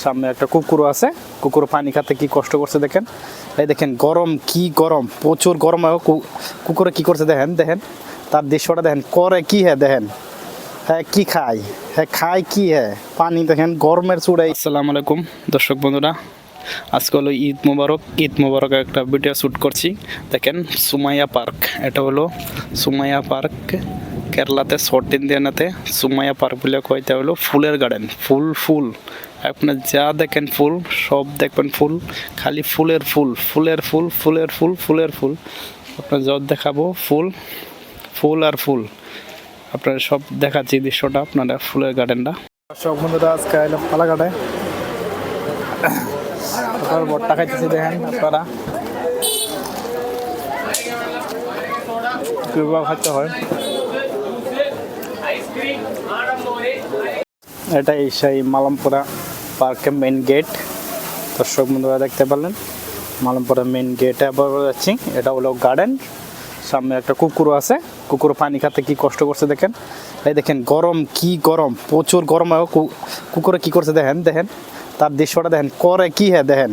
সামনে একটা কুকুরও আছে। কুকুর পানি খাতে কি কষ্ট করছে দেখেন। এই দেখেন গরম, কি গরম, প্রচুর গরম। কুকুরে কি করছে দেখেন, দেখেন তার দৃশ্যটা দেখেন, করে কি হ্যাঁ দেখেন। হ্যাঁ কি খায়, হ্যাঁ খায় কি, হ্যাঁ পানি দেখেন গরমের চূড়ায়। আসসালামু আলাইকুম দর্শক বন্ধুরা, আজকে হলো ঈদ মোবারক। ঈদ মোবারকের একটা ভিডিও শ্যুট করছি। দেখেন সুমাইয়া পার্ক, এটা হলো সুমাইয়া পার্ক, কেরালাতে সাউথ ইন্ডিয়ানাতে সুমাইয়া পার্ক বলে কয়টা হলো ফুলের গার্ডেন। ফুল ফুল আপনার যা দেখেন ফুল, সব দেখবেন ফুল, খালি ফুলের ফুল, ফুলের ফুল, ফুলের ফুল, ফুলের ফুল। আপনার যত দেখাবো ফুল, ফুল আর ফুল। আপনারা সব দেখাচ্ছি দৃশ্যটা, আপনারা ফুলের গার্ডেনটা। সব বন্ধুরা আজকে এলাম ফালাকাটায়, আপনার বট্টা খাইতেছি দেখেন আপনারা কীভাবে খাইতে হয়। এটাই সেই মালামপুরা পার্কের মেন গেট। দর্শক বন্ধুরা দেখতে পারলেন মালামপুরা মেন গেটে আবার যাচ্ছি। এটা হলো গার্ডেন, সামনে একটা কুকুরও আছে। কুকুর পানি খাতে কি কষ্ট করছে দেখেন। এই দেখেন গরম, কি গরম, প্রচুর গরম। কুকুরে কি করছে দেখেন, দেখেন তার দৃশ্যটা দেখেন, করে কি হ্যাঁ দেখেন।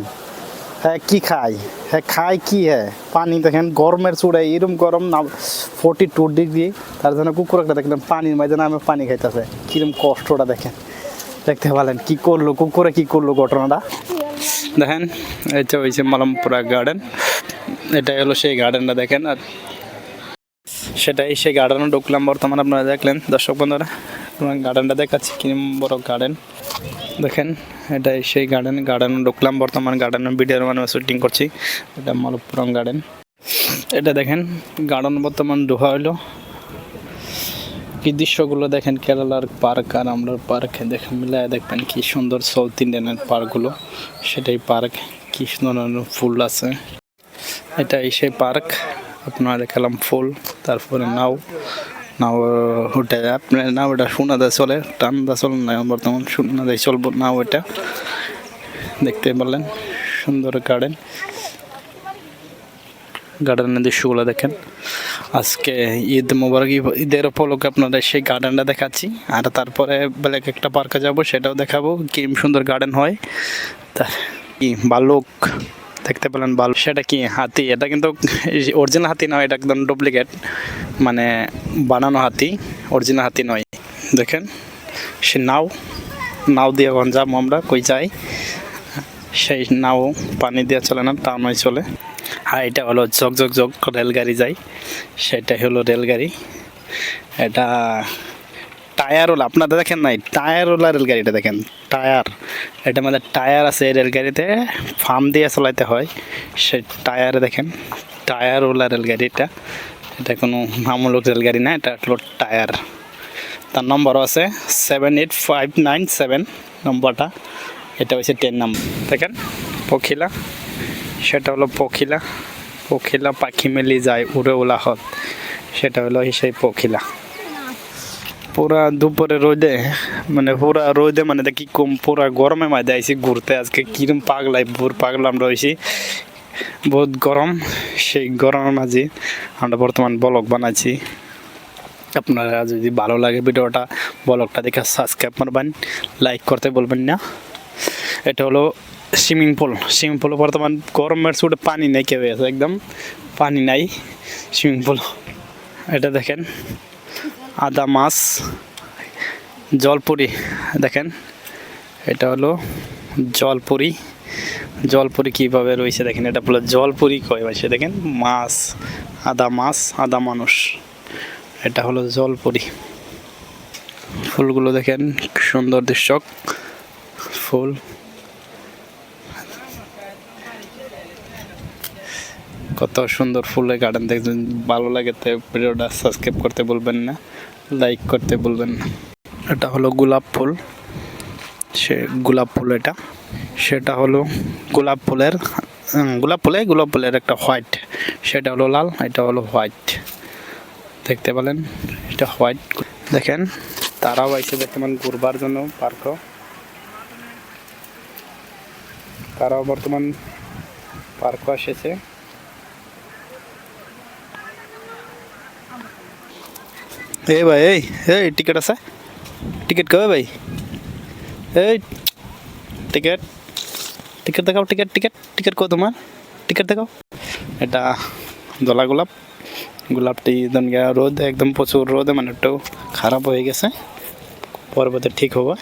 হ্যাঁ কি খায়, হ্যাঁ খায় কি, হ্যাঁ পানি দেখেন গরমের চূড়ায়, এরকম গরম না 42 ডিগ্রি। তার জন্য কুকুর একটা দেখলেন পানির মাঝে নামে পানি খাইতেছে, কিরম কষ্টটা দেখেন। দেখতে পেলেন কি করলো কুকুরে, কি করলো ঘটনাটা দেখেন। এটা হয়েছে মালামপুরা গার্ডেন, এটাই হলো সেই গার্ডেনটা দেখেন। আর সেটাই সেই গার্ডেনে ঢুকলাম বর্তমানে, আপনারা দেখলেন দর্শক বন্ধুরা। তোমার গার্ডেনটা দেখাচ্ছি, কিরম বড় গার্ডেন দেখেন। এটাই সেই গার্ডেনে ঢুকলাম বর্তমান। গার্ডেনের ভিডিওর মানে শুটিং করছি। এটা মালামপুরম গার্ডেন। এটা দেখেন গার্ডেন বর্তমান ঢোকা হইলো। কি দৃশ্যগুলো দেখেন, কেরালার পার্ক আর আমরার পার্ক দেখেন মিলায় দেখবেন কি সুন্দর সাউথ ইন্ডিয়ানের পার্কগুলো। সেটাই পার্ক, কি সুন্দর ফুল আছে। এটাই সেই পার্ক, আপনারা দেখালাম ফুল। তারপরে নাও উঠে আপনার নাও, এটা সোনাদা চলে, টান্দা চলে না বর্তমান, সোনাদাই চলবো নাও। এটা দেখতে পারলেন সুন্দর গার্ডেনের দৃশ্যগুলো দেখেন। আজকে ঈদ মোবারক, ঈদের উপলক্ষে আপনারা সেই গার্ডেনটা দেখাচ্ছি। আর তারপরে বেলেগ একটা পার্কে যাব, সেটাও দেখাবো কি সুন্দর গার্ডেন হয়। তা কি ভাল্লুক দেখতে পেলেন, ভালো। সেটা কি হাতি, এটা কিন্তু অরিজিনাল হাতি নয়, এটা একদম ডুপ্লিকেট, মানে বানানো হাতি, অরিজিনাল হাতি নয়। দেখেন সে নাও দিয়ে এখন যাবো আমরা, কই যাই। সেই নাও পানি দিয়ে চলে না, টাউনই চলে। আর এটা হলো জগ রেলগাড়ি যায়, সেটাই হলো রেলগাড়ি। এটা টায়ারওয়ালা, আপনারা দেখেন নাই, টায়ারওয়ালা রেলগাড়িটা দেখেন, টায়ার। এটা মানে টায়ার আছে এই রেলগাড়িতে, ফার্ম দিয়ে চালাইতে হয়। সেই টায়ারে দেখেন, টায়ারওয়ালা রেলগাড়ি। এটা কোনো মামূলক রেলগাড়ি না, এটা হলো টায়ার। তার নম্বরও আছে 78597 নম্বরটা। এটা হচ্ছে 10 নম্বর। দেখেন পখিলা, সেটা হলো পখিলা পাখি মেলি যায় উড়ে উলাহত, সেটা হলো সেই পখিলা। পুরা দুপুরে রোদে, মানে পুরা রোদে মানে দেখি কম, পুরা গরমে মাঝে আইসি ঘুরতে। আজকে কিরম পাগলাম রয়েছি, বহুত গরম। সেই গরমের মাঝে আমরা বর্তমান ব্লগ বানাচ্ছি। আপনারা যদি ভালো লাগে ভিডিওটা, ব্লগটা দেখে সাবস্ক্রাইব করবেন, লাইক করতে বলবেন না। এটা হলো সুইমিং পুল বর্তমান গরমের চুটে পানি নেই, কেউ আছে একদম পানি নাই সুইমিং পুল। এটা দেখেন আদা মাছ, জলপুরি দেখেন। এটা হলো জলপুরি কীভাবে রয়েছে দেখেন। এটা বলে জলপুরি কয় ভাই, দেখেন মাছ, আদা মানুষ। এটা হলো জলপুরি। ফুলগুলো দেখেন, সুন্দর দৃশ্য ফুল। কত সুন্দর ফুলের গার্ডেন দেখবেন। ভালো লাগে তো ভিডিওটা সাবস্ক্রাইব করতে বলবেন না, লাইক করতে বলবেন না। এটা হলো গোলাপ ফুল, এটা সেটা হলো গোলাপ ফুলের একটা হোয়াইট, সেটা হলো লাল, এটা হলো হোয়াইট। দেখতে পেলেন এটা হোয়াইট। দেখেন তারাও আইসে বর্তমান ঘুরবার জন্য পার্ক, তারাও বর্তমান পার্ক এসেছে। এই ভাই, এই টিকিট আছে, টিকিট কবে ভাই? এই টিকিট টিকিট দেখাও, টিকিট টিকিট টিকিট কো তোমার, টিকিট দেখাও। এটা দোলা গোলাপ, গোলাপটি রোদ একদম প্রচুর রোদে মানে একটু খারাপ হয়ে গেছে, পরবর্তী ঠিক হবে।